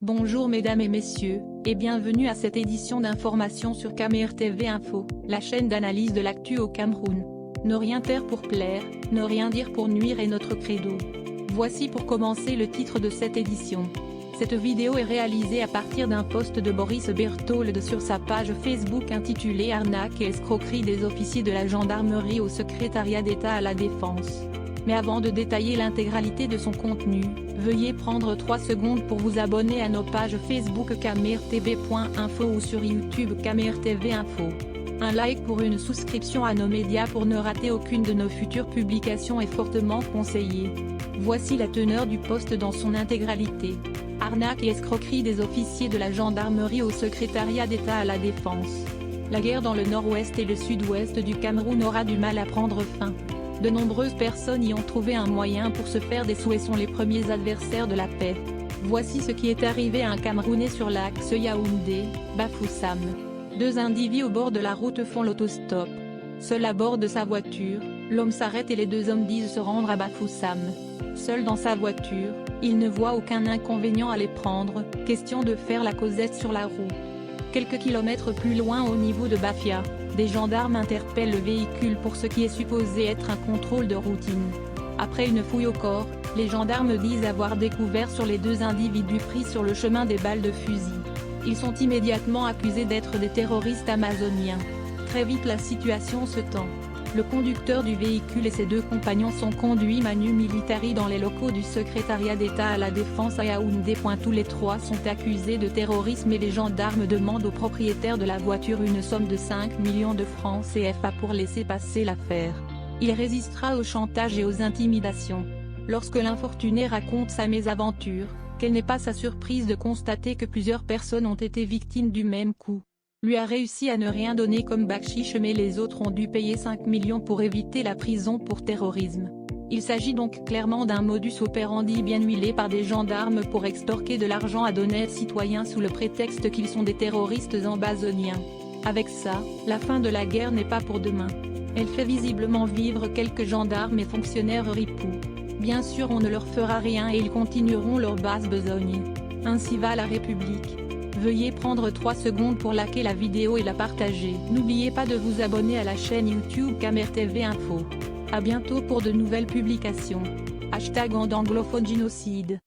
Bonjour mesdames et messieurs, et bienvenue à cette édition d'information sur Camer TV Info, la chaîne d'analyse de l'actu au Cameroun. Ne rien taire pour plaire, ne rien dire pour nuire est notre credo. Voici pour commencer le titre de cette édition. Cette vidéo est réalisée à partir d'un post de Boris Berthold sur sa page Facebook intitulée Arnaque et escroquerie des officiers de la gendarmerie au secrétariat d'État à la Défense. Mais avant de détailler l'intégralité de son contenu, veuillez prendre 3 secondes pour vous abonner à nos pages Facebook camertv.info ou sur YouTube Camer TV Info. Un like pour une souscription à nos médias pour ne rater aucune de nos futures publications est fortement conseillé. Voici la teneur du post dans son intégralité. Arnaque et escroquerie des officiers de la gendarmerie au secrétariat d'État à la Défense. La guerre dans le nord-ouest et le sud-ouest du Cameroun aura du mal à prendre fin. De nombreuses personnes y ont trouvé un moyen pour se faire des sous et sont les premiers adversaires de la paix. Voici ce qui est arrivé à un Camerounais sur l'axe Yaoundé-Bafoussam. 2 individus au bord de la route font l'autostop. Seul à bord de sa voiture, l'homme s'arrête et les 2 hommes disent se rendre à Bafoussam. Seul dans sa voiture, il ne voit aucun inconvénient à les prendre, question de faire la causette sur la route. Quelques kilomètres plus loin au niveau de Bafia, des gendarmes interpellent le véhicule pour ce qui est supposé être un contrôle de routine. Après une fouille au corps, les gendarmes disent avoir découvert sur les 2 individus pris sur le chemin des balles de fusil. Ils sont immédiatement accusés d'être des terroristes amazoniens. Très vite la situation se tend. Le conducteur du véhicule et ses 2 compagnons sont conduits manu militari dans les locaux du secrétariat d'État à la Défense à Yaoundé. Tous les 3 sont accusés de terrorisme et les gendarmes demandent au propriétaire de la voiture une somme de 5 millions de francs CFA pour laisser passer l'affaire. Il résistera au chantage et aux intimidations. Lorsque l'infortuné raconte sa mésaventure, quelle n'est pas sa surprise de constater que plusieurs personnes ont été victimes du même coup. Lui a réussi à ne rien donner comme bakchiche mais les autres ont dû payer 5 millions pour éviter la prison pour terrorisme. Il s'agit donc clairement d'un modus operandi bien huilé par des gendarmes pour extorquer de l'argent à d'honnêtes citoyens sous le prétexte qu'ils sont des terroristes amazoniens. Avec ça, la fin de la guerre n'est pas pour demain. Elle fait visiblement vivre quelques gendarmes et fonctionnaires ripoux. Bien sûr on ne leur fera rien et ils continueront leur basse besogne. Ainsi va la République. Veuillez prendre 3 secondes pour liker la vidéo et la partager. N'oubliez pas de vous abonner à la chaîne YouTube Camer TV Info. A bientôt pour de nouvelles publications. #anglophone génocide.